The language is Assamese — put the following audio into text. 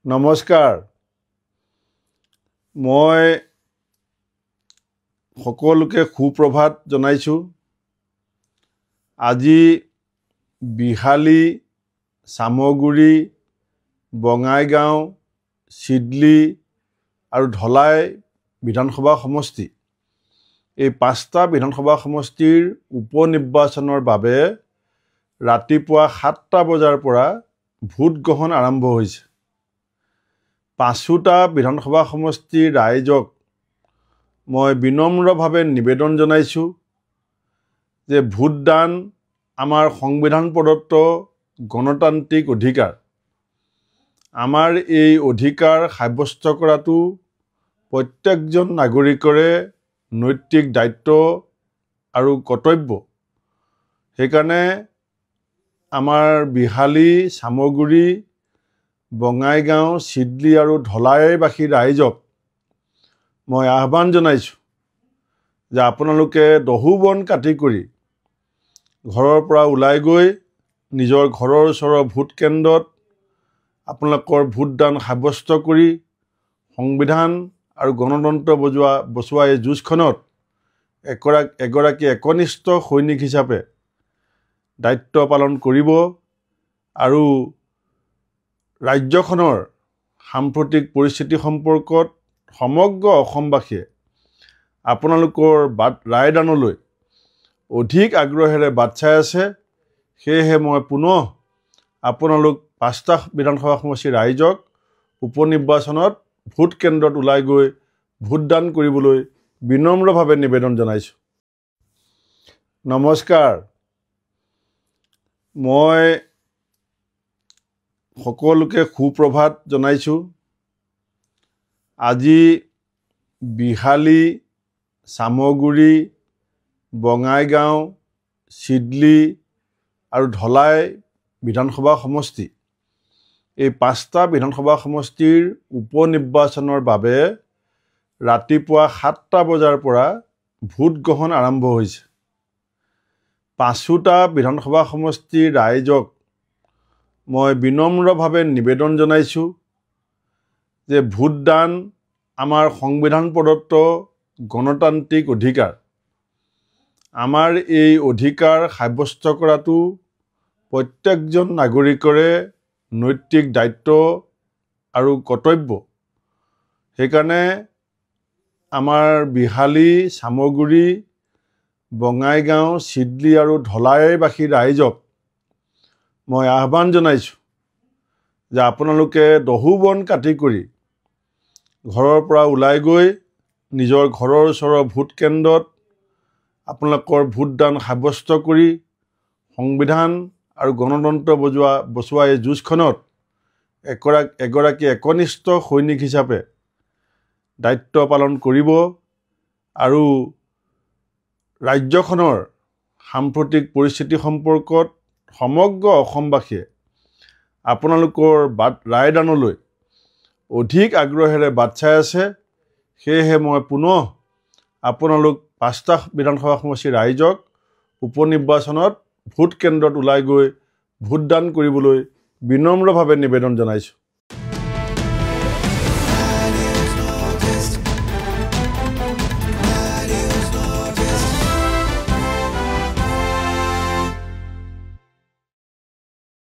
নমস্কাৰ মই সকলোকে সুপ্ৰভাত জনাইছো। আজি বিহালী, চামগুৰি, বঙাইগাঁও, চিডলি আৰু ধলাই বিধানসভা সমষ্টি এই পাঁচটা বিধানসভা সমষ্টিৰ উপনিৰ্বাচনৰ বাবে ৰাতিপুৱা 7টা বজাৰ পৰা ভোট গ্ৰহণ আৰম্ভ হৈছে। পাঁচোটা বিধানসভা সমষ্টিৰ ৰাইজক মই বিনম্ৰভাৱে নিবেদন জনাইছোঁ যে ভোটদান আমাৰ সংবিধান প্ৰদত্ত গণতান্ত্ৰিক অধিকাৰ। আমাৰ এই অধিকাৰ সাব্যস্ত কৰাটো প্ৰত্যেকজন নাগৰিকৰে নৈতিক দায়িত্ব আৰু কৰ্তব্য। সেইকাৰণে আমাৰ বিহালী, চামগুৰি, বঙাইগাঁও, চিডলি আৰু ধলাইবাসী ৰাইজক মই আহ্বান জনাইছোঁ যে আপোনালোকে দহু বন কাটি কৰি ঘৰৰ পৰা ওলাই গৈ নিজৰ ঘৰৰ ওচৰৰ ভোট কেন্দ্ৰত আপোনালোকৰ ভোটদান সাব্যস্ত কৰি সংবিধান আৰু গণতন্ত্ৰ বচোৱা এই যুঁজখনত এগৰাকী একনিষ্ঠ সৈনিক হিচাপে দায়িত্ব পালন কৰিব আৰু ৰাজ্যখনৰ সাম্প্ৰতিক পৰিস্থিতি সম্পৰ্কত সমগ্ৰ অসমবাসীয়ে আপোনালোকৰ ৰায়দানলৈ অধিক আগ্ৰহেৰে বাট চাই আছে। সেয়েহে মই পুনৰ আপোনালোক পাঁচটা বিধানসভা সমষ্টিৰ ৰাইজক উপনিৰ্বাচনত ভোট কেন্দ্ৰত ওলাই গৈ ভোটদান কৰিবলৈ বিনম্ৰভাৱে নিবেদন জনাইছোঁ। নমস্কাৰ মই সকলোকে সুপ্ৰভাত জনাইছোঁ। আজি বিহালী, চামগুৰি, বঙাইগাঁও, চিডলি আৰু ধলাই বিধানসভা সমষ্টি এই পাঁচটা বিধানসভা সমষ্টিৰ উপনিৰ্বাচনৰ বাবে ৰাতিপুৱা 7টা বজাৰ পৰা ভোট গ্ৰহণ আৰম্ভ হৈছে। পাঁচোটা বিধানসভা সমষ্টিৰ ৰাইজক মই বিনম্ৰভাৱে নিবেদন জনাইছোঁ যে ভোটদান আমাৰ সংবিধান প্ৰদত্ত গণতান্ত্ৰিক অধিকাৰ। আমাৰ এই অধিকাৰ সাব্যস্ত কৰাটো প্ৰত্যেকজন নাগৰিকৰে নৈতিক দায়িত্ব আৰু কৰ্তব্য। সেইকাৰণে আমাৰ বিহালী, চামগুৰি, বঙাইগাঁও, চিডলি আৰু ধলাইবাসী ৰাইজক মই আহ্বান জনাইছোঁ যে আপোনালোকে দহু বন কাটি কৰি ঘৰৰ পৰা ওলাই গৈ নিজৰ ঘৰৰ ওচৰৰ ভোট কেন্দ্ৰত আপোনালোকৰ ভোটদান সাব্যস্ত কৰি সংবিধান আৰু গণতন্ত্ৰ বচোৱা এই যুঁজখনত এগৰাকী একনিষ্ঠ সৈনিক হিচাপে দায়িত্ব পালন কৰিব আৰু ৰাজ্যখনৰ সাম্প্ৰতিক পৰিস্থিতি সম্পৰ্কত সমগ্ৰ অসমবাসীয়ে আপোনালোকৰ ৰায়দানলৈ অধিক আগ্ৰহেৰে বাট চাই আছে। সেয়েহে মই পুনৰ আপোনালোক পাঁচটা বিধানসভা সমষ্টিৰ ৰাইজক উপনিৰ্বাচনত ভোট কেন্দ্ৰত ওলাই গৈ ভোটদান কৰিবলৈ বিনম্ৰভাৱে নিবেদন জনাইছোঁ।